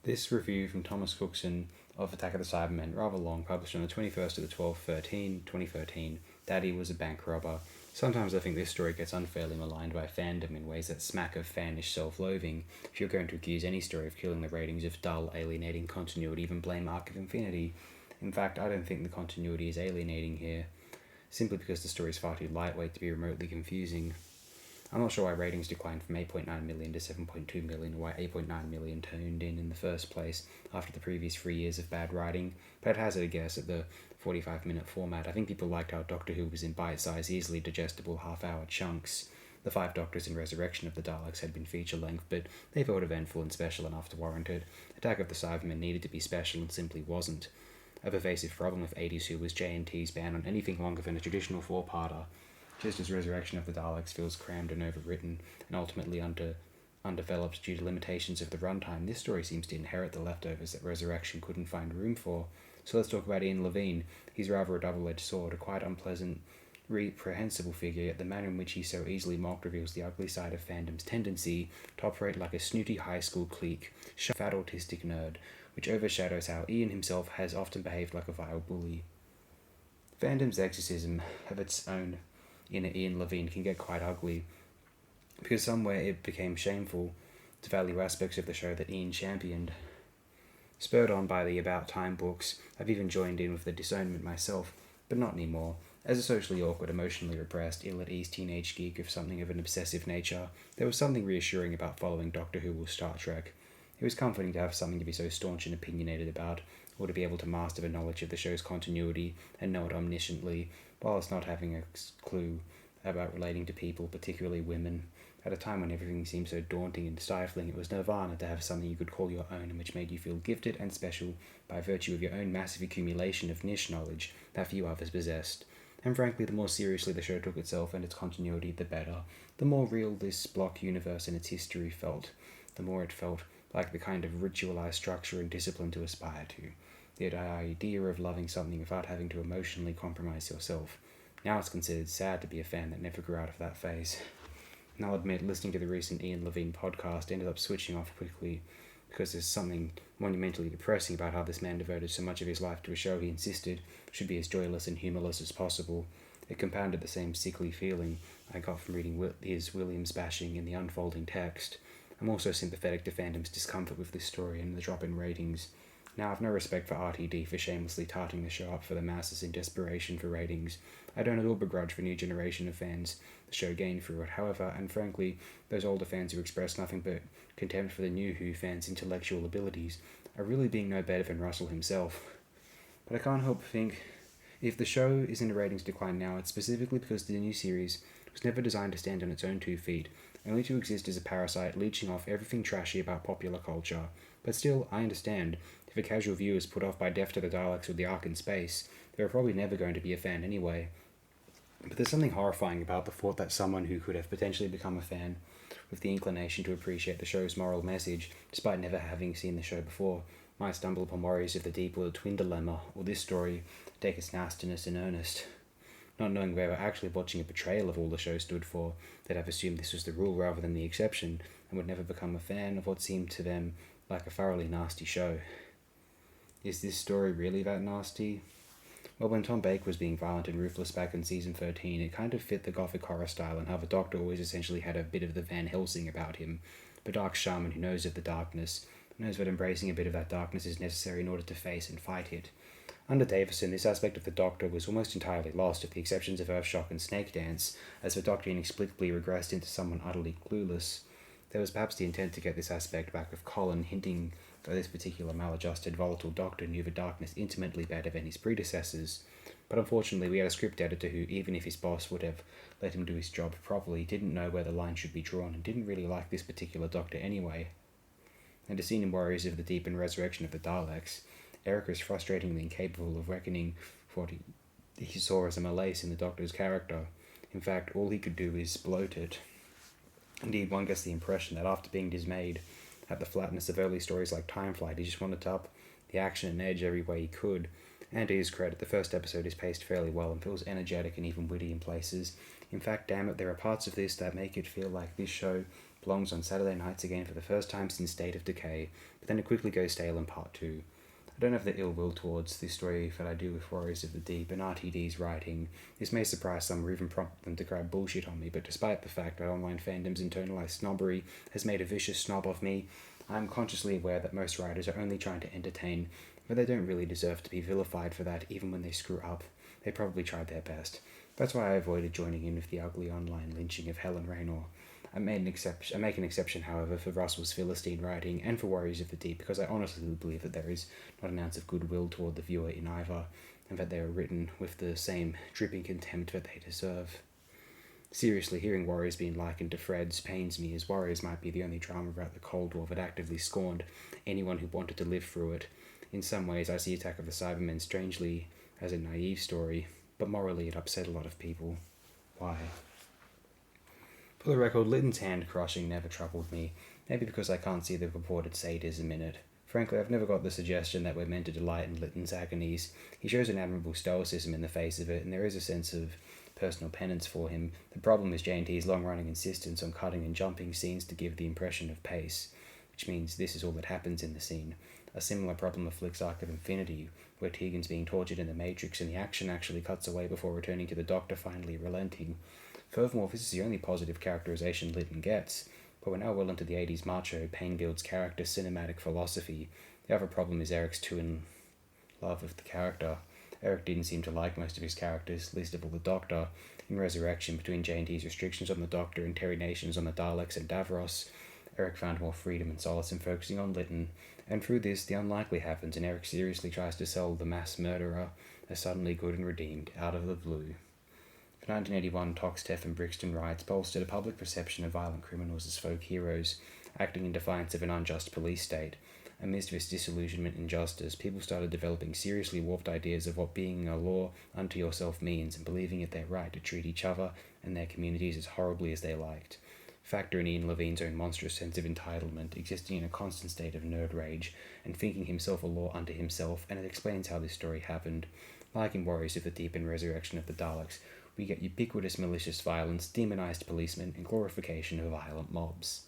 This review from Thomas Cookson of Attack of the Cybermen, rather long, published on the 21st of the 12th, 2013. Daddy was a bank robber. Sometimes I think this story gets unfairly maligned by fandom in ways that smack of fanish self-loathing. If you're going to accuse any story of killing the ratings of dull, alienating continuity, even blame Arc of Infinity. In fact, I don't think the continuity is alienating here, simply because the story is far too lightweight to be remotely confusing. I'm not sure why ratings declined from 8.9 million to 7.2 million, or why 8.9 million tuned in the first place after the previous 3 years of bad writing, but I'd hazard a guess at the 45-minute format. I think people liked how Doctor Who was in bite-sized, easily digestible half-hour chunks. The 5 Doctors and Resurrection of the Daleks had been feature-length, but they felt eventful and special enough to warrant it. Attack of the Cybermen needed to be special and simply wasn't. A pervasive problem with 80s Who was J&T's ban on anything longer than a traditional 4-parter. Just as Resurrection of the Daleks feels crammed and overwritten, and ultimately undeveloped due to limitations of the runtime, this story seems to inherit the leftovers that Resurrection couldn't find room for. So let's talk about Ian Levine. He's rather a double-edged sword, a quite unpleasant, reprehensible figure, yet the manner in which he so easily mocked reveals the ugly side of fandom's tendency to operate like a snooty high school clique, fat autistic nerd, which overshadows how Ian himself has often behaved like a vile bully. Fandom's exorcism of its own inner Ian Levine can get quite ugly, because somewhere it became shameful to value aspects of the show that Ian championed. Spurred on by the About Time books, I've even joined in with the disownment myself, but not anymore. As a socially awkward, emotionally repressed, ill-at-ease teenage geek of something of an obsessive nature, there was something reassuring about following Doctor Who or Star Trek. It was comforting to have something to be so staunch and opinionated about, or to be able to master the knowledge of the show's continuity and know it omnisciently, whilst not having a clue about relating to people, particularly women. At a time when everything seemed so daunting and stifling, it was nirvana to have something you could call your own and which made you feel gifted and special by virtue of your own massive accumulation of niche knowledge that few others possessed. And frankly, the more seriously the show took itself and its continuity, the better. The more real this block universe and its history felt, the more it felt like the kind of ritualized structure and discipline to aspire to. The idea of loving something without having to emotionally compromise yourself. Now it's considered sad to be a fan that never grew out of that phase. And I'll admit, listening to the recent Ian Levine podcast ended up switching off quickly, because there's something monumentally depressing about how this man devoted so much of his life to a show he insisted should be as joyless and humorless as possible. It compounded the same sickly feeling I got from reading his Williams bashing in the unfolding text. I'm also sympathetic to fandom's discomfort with this story and the drop in ratings. Now, I've no respect for RTD for shamelessly tarting the show up for the masses in desperation for ratings. I don't at all begrudge the new generation of fans the show gained through it. However, and frankly, those older fans who express nothing but contempt for the new Who fans' intellectual abilities are really being no better than Russell himself. But I can't help but think, if the show is in a ratings decline now, it's specifically because the new series was never designed to stand on its own 2 feet, only to exist as a parasite leeching off everything trashy about popular culture. But still, I understand. If a casual viewer is put off by Death to the Daleks or the Ark in Space, they're probably never going to be a fan anyway. But there's something horrifying about the thought that someone who could have potentially become a fan, with the inclination to appreciate the show's moral message, despite never having seen the show before, might stumble upon Warriors of the Deep or the Twin Dilemma, or this story, take its nastiness in earnest. Not knowing they were actually watching a betrayal of all the show stood for, they'd have assumed this was the rule rather than the exception, and would never become a fan of what seemed to them like a thoroughly nasty show. Is this story really that nasty? Well, when Tom Baker was being violent and ruthless back in season 13, it kind of fit the gothic horror style and how the Doctor always essentially had a bit of the Van Helsing about him, the dark shaman who knows of the darkness, knows that embracing a bit of that darkness is necessary in order to face and fight it. Under Davison, this aspect of the Doctor was almost entirely lost, with the exceptions of Earthshock and Snake Dance, as the Doctor inexplicably regressed into someone utterly clueless. There was perhaps the intent to get this aspect back with Colin, hinting that this particular maladjusted, volatile Doctor knew the darkness intimately better than his predecessors. But unfortunately, we had a script editor who, even if his boss would have let him do his job properly, didn't know where the line should be drawn and didn't really like this particular Doctor anyway. And as seen in Warriors of the Deep and Resurrection of the Daleks, Eric was frustratingly incapable of reckoning for what he saw as a malaise in the Doctor's character. In fact, all he could do is bloat it. Indeed, one gets the impression that after being dismayed at the flatness of early stories like Time Flight, he just wanted to up the action and edge every way he could. And to his credit, the first episode is paced fairly well and feels energetic and even witty in places. In fact, damn it, there are parts of this that make it feel like this show belongs on Saturday nights again for the first time since State of Decay, but then it quickly goes stale in Part 2. I don't have the ill will towards this story that I do with Warriors of the Deep and RTD's writing. This may surprise some or even prompt them to grab bullshit on me, but despite the fact that online fandom's internalized snobbery has made a vicious snob of me, I am consciously aware that most writers are only trying to entertain, but they don't really deserve to be vilified for that even when they screw up. They probably tried their best. That's why I avoided joining in with the ugly online lynching of Helen Raynor. I make an exception, however, for Russell's Philistine writing and for Warriors of the Deep, because I honestly believe that there is not an ounce of goodwill toward the viewer in either, and that they are written with the same dripping contempt that they deserve. Seriously, hearing Warriors being likened to Freds pains me, as Warriors might be the only drama about the Cold War that actively scorned anyone who wanted to live through it. In some ways, I see Attack of the Cybermen strangely as a naive story, but morally it upset a lot of people. Why? For the record, Lytton's hand-crushing never troubled me, maybe because I can't see the purported sadism in it. Frankly, I've never got the suggestion that we're meant to delight in Lytton's agonies. He shows an admirable stoicism in the face of it, and there is a sense of personal penance for him. The problem is J&T's long-running insistence on cutting and jumping scenes to give the impression of pace, which means this is all that happens in the scene. A similar problem afflicts Arc of Infinity, where Tegan's being tortured in the Matrix and the action actually cuts away before returning to the Doctor finally relenting. Furthermore, this is the only positive characterization Lytton gets, but we're now well into the 80s macho, pain-builds character cinematic philosophy. The other problem is Eric's too in love with the character. Eric didn't seem to like most of his characters, least of all the Doctor. In Resurrection, between J&T's restrictions on the Doctor and Terry Nations on the Daleks and Davros, Eric found more freedom and solace in focusing on Lytton, and through this, the unlikely happens, and Eric seriously tries to sell the mass murderer as suddenly good and redeemed, out of the blue. For 1981, Toxteth and Brixton riots bolstered a public perception of violent criminals as folk heroes, acting in defiance of an unjust police state. Amidst this disillusionment and injustice, people started developing seriously warped ideas of what being a law unto yourself means, and believing it their right to treat each other and their communities as horribly as they liked. Factor in Ian Levine's own monstrous sense of entitlement, existing in a constant state of nerd rage, and thinking himself a law unto himself, and it explains how this story happened. Like in Warriors of the Deep and Resurrection of the Daleks, we get ubiquitous malicious violence, demonized policemen, and glorification of violent mobs.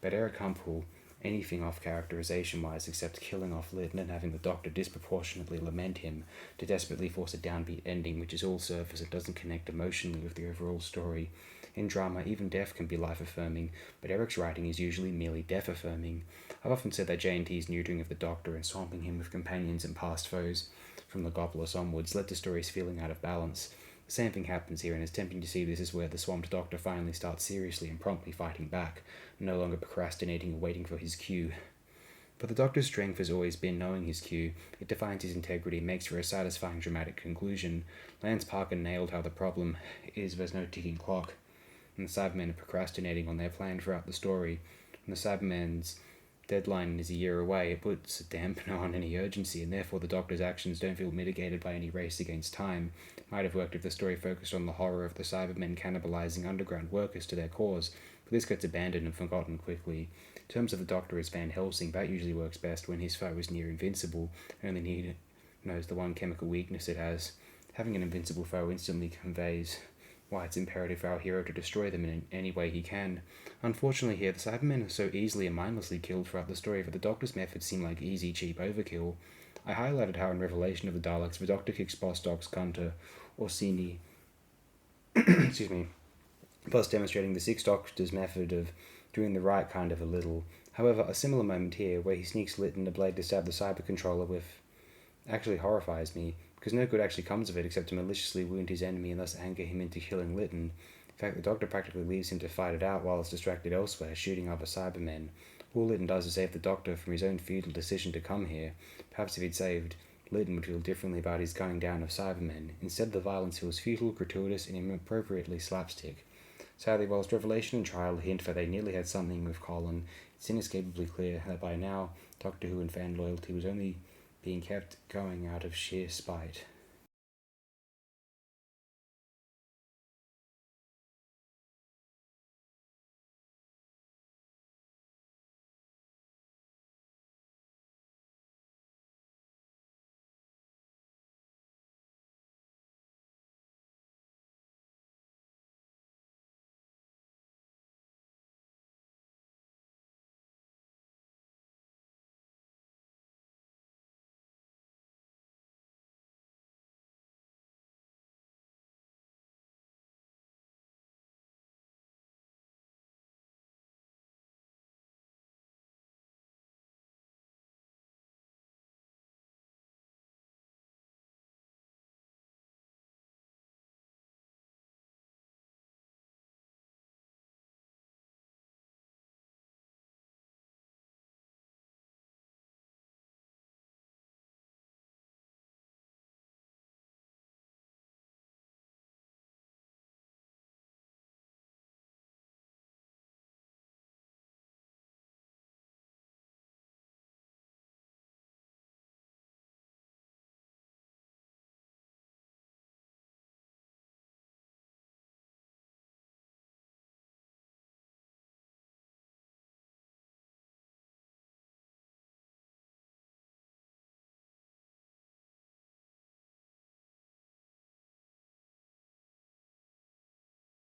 But Eric Humphel, anything off characterization-wise except killing off Lytton and having the Doctor disproportionately lament him to desperately force a downbeat ending which is all surface and doesn't connect emotionally with the overall story. In drama, even death can be life-affirming, but Eric's writing is usually merely death-affirming. I've often said that J&T's neutering of the Doctor and swamping him with companions and past foes from Logopolis onwards led to stories feeling out of balance. The same thing happens here, and it's tempting to see this is where the swamped Doctor finally starts seriously and promptly fighting back, no longer procrastinating or waiting for his cue. But the Doctor's strength has always been knowing his cue. It defines his integrity and makes for a satisfying dramatic conclusion. Lance Parker nailed how the problem is there's no ticking clock, and the Cybermen are procrastinating on their plan throughout the story. When the Cybermen's deadline is a year away, it puts a dampener on any urgency, and therefore the Doctor's actions don't feel mitigated by any race against time. It might have worked if the story focused on the horror of the Cybermen cannibalizing underground workers to their cause, but this gets abandoned and forgotten quickly. In terms of the Doctor as Van Helsing, that usually works best when his foe is near invincible, and only knows the one chemical weakness it has. Having an invincible foe instantly conveys why it's imperative for our hero to destroy them in any way he can. Unfortunately here, the Cybermen are so easily and mindlessly killed throughout the story that the Doctor's methods seem like easy, cheap overkill. I highlighted how in Revelation of the Daleks, the Doctor kicks Boss Doc's Gunter Orsini excuse me, thus demonstrating the Sixth Doctor's method of doing the right kind of a little. However, a similar moment here, where he sneaks Lytton a blade to stab the Cyber Controller with, actually horrifies me, because no good actually comes of it except to maliciously wound his enemy and thus anger him into killing Lytton. In fact, the Doctor practically leaves him to fight it out while it's distracted elsewhere, shooting other Cybermen. All Lytton does is save the Doctor from his own futile decision to come here. Perhaps if he'd saved, Lytton would feel differently about his gunning down of Cybermen. Instead, the violence feels futile, gratuitous, and inappropriately slapstick. Sadly, whilst Revelation and Trial hint that they nearly had something with Colin, it's inescapably clear that by now, Doctor Who and fan loyalty was only being kept going out of sheer spite.